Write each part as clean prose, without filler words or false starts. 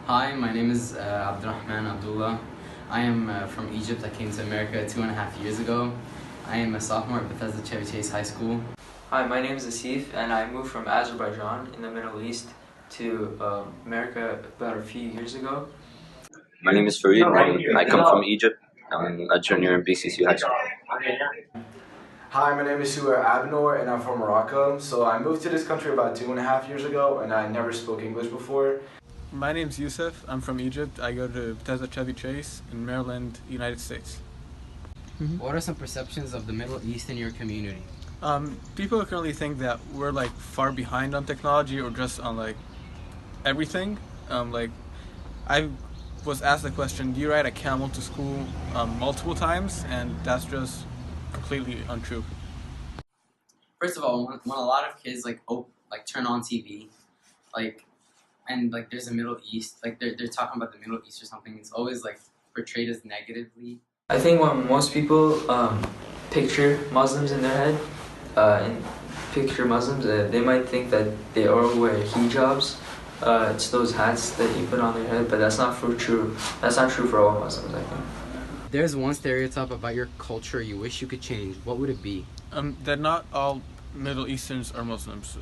Hi, my name is Abdurrahman Abdullah. I am from Egypt. I came to America 2.5 years ago. I am a sophomore at Bethesda Chevy Chase High School. Hi, my name is Asif, and I moved from Azerbaijan in the Middle East to America about a few years ago. My name is Fareed, and I come from Egypt. I'm a junior in BCC High School. Hi, my name is Suer Abnor and I'm from Morocco. So I moved to this country about 2.5 years ago and I never spoke English before. My name's Yusuf. I'm from Egypt. I go to Bethesda Chevy Chase in Maryland, United States. What are some perceptions of the Middle East in your community? People currently think that we're like far behind on technology or just on like everything. I was asked the question, do you ride a camel to school multiple times? And that's just completely untrue. First of all, when a lot of kids turn on TV, and there's a Middle East, they're talking about the Middle East or something, it's always portrayed as negatively. I think when most people picture Muslims in their head, they might think that they all wear hijabs. It's those hats that you put on their head, but that's not true. That's not true for all Muslims, I think. There's one stereotype about your culture you wish you could change. What would it be? That not all Middle Easterns are Muslims.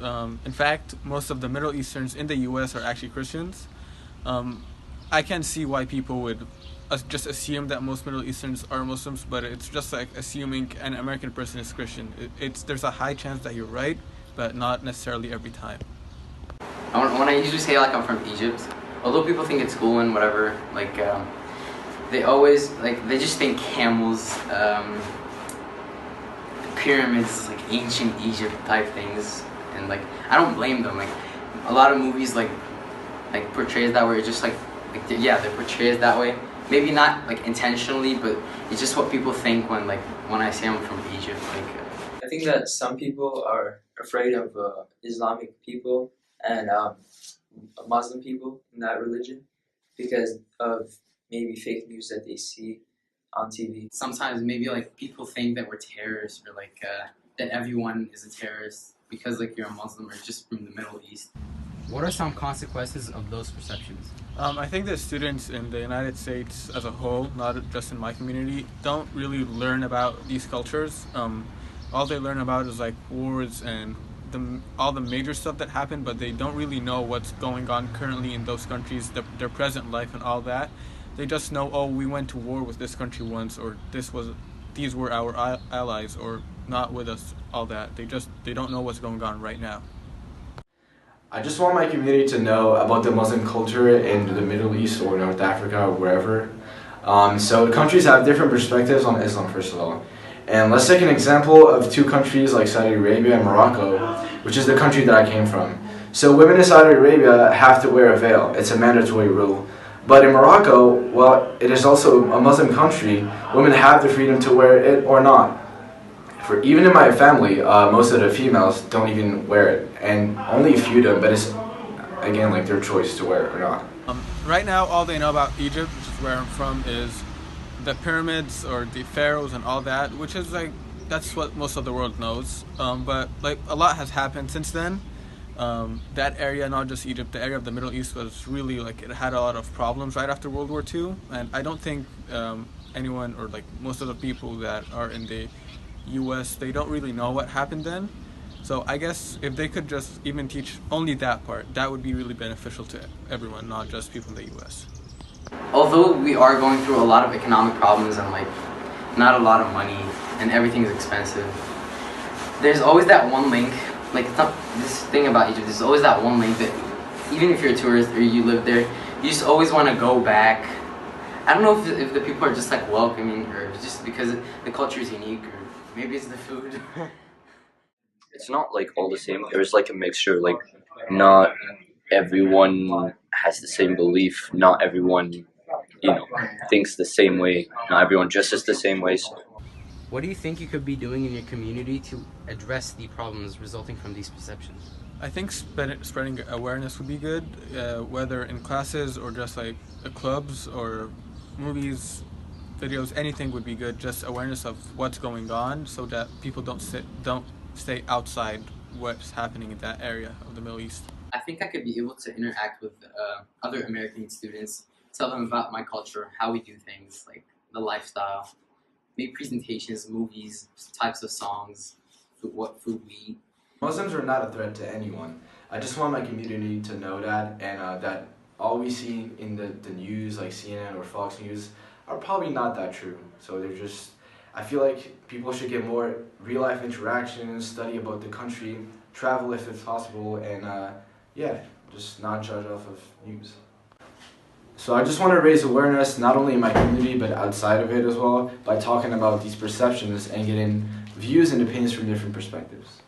In fact, most of the Middle Easterns in the U.S. are actually Christians. I can see why people would just assume that most Middle Easterns are Muslims, but it's just like assuming an American person is Christian. There's a high chance that you're right, but not necessarily every time. When I usually say I'm from Egypt, although people think it's cool and whatever, they always they just think camels, pyramids, ancient Egypt type things, and I don't blame them. A lot of movies portrays that where it's just yeah, they portray it that way. Maybe not intentionally, but it's just what people think when I say I'm from Egypt. I think that some people are afraid of Islamic people and Muslim people in that religion because of maybe fake news that they see on TV. Sometimes maybe people think that we're terrorists or that everyone is a terrorist because you're a Muslim or just from the Middle East. What are some consequences of those perceptions? I think that students in the United States as a whole, not just in my community, don't really learn about these cultures. All they learn about is wars and all the major stuff that happened, but they don't really know what's going on currently in those countries, their present life and all that. They just know, oh, we went to war with this country once, or these were our allies, or not with us, all that. They don't know what's going on right now. I just want my community to know about the Muslim culture in the Middle East or North Africa or wherever. So countries have different perspectives on Islam, first of all. And let's take an example of two countries like Saudi Arabia and Morocco, which is the country that I came from. So women in Saudi Arabia have to wear a veil. It's a mandatory rule. But in Morocco, well, it is also a Muslim country. Women have the freedom to wear it or not. Even in my family, most of the females don't even wear it, and only a few do, but it's again their choice to wear it or not. Right now, all they know about Egypt, which is where I'm from, is the pyramids or the pharaohs and all that, which is that's what most of the world knows. But a lot has happened since then. That area, not just Egypt, the area of the Middle East was really it had a lot of problems right after World War II, and I don't think anyone or most of the people that are in the US, they don't really know what happened then. So I guess if they could just even teach only that part, that would be really beneficial to everyone, not just people in the US. Although we are going through a lot of economic problems and not a lot of money and everything's expensive, there's always that one link. It's not this thing about Egypt, there's always that one link that even if you're a tourist or you live there, you just always want to go back. I don't know if the people are just welcoming or just because the culture is unique, or maybe it's the food. It's not all the same. There's a mixture. Not everyone has the same belief. Not everyone, thinks the same way. Not everyone dresses the same way. So. What do you think you could be doing in your community to address the problems resulting from these perceptions? I think spreading awareness would be good, whether in classes or just clubs or movies, videos, anything would be good. Just awareness of what's going on so that people don't stay outside what's happening in that area of the Middle East. I think I could be able to interact with other American students, tell them about my culture, how we do things, like the lifestyle, make presentations, movies, types of songs, what food we eat. Muslims are not a threat to anyone. I just want my community to know that, and that all we see in the news, like CNN or Fox News, are probably not that true. So they're just, I feel like people should get more real life interactions, study about the country, travel if it's possible, and yeah, just not judge off of news. So I just want to raise awareness, not only in my community, but outside of it as well, by talking about these perceptions and getting views and opinions from different perspectives.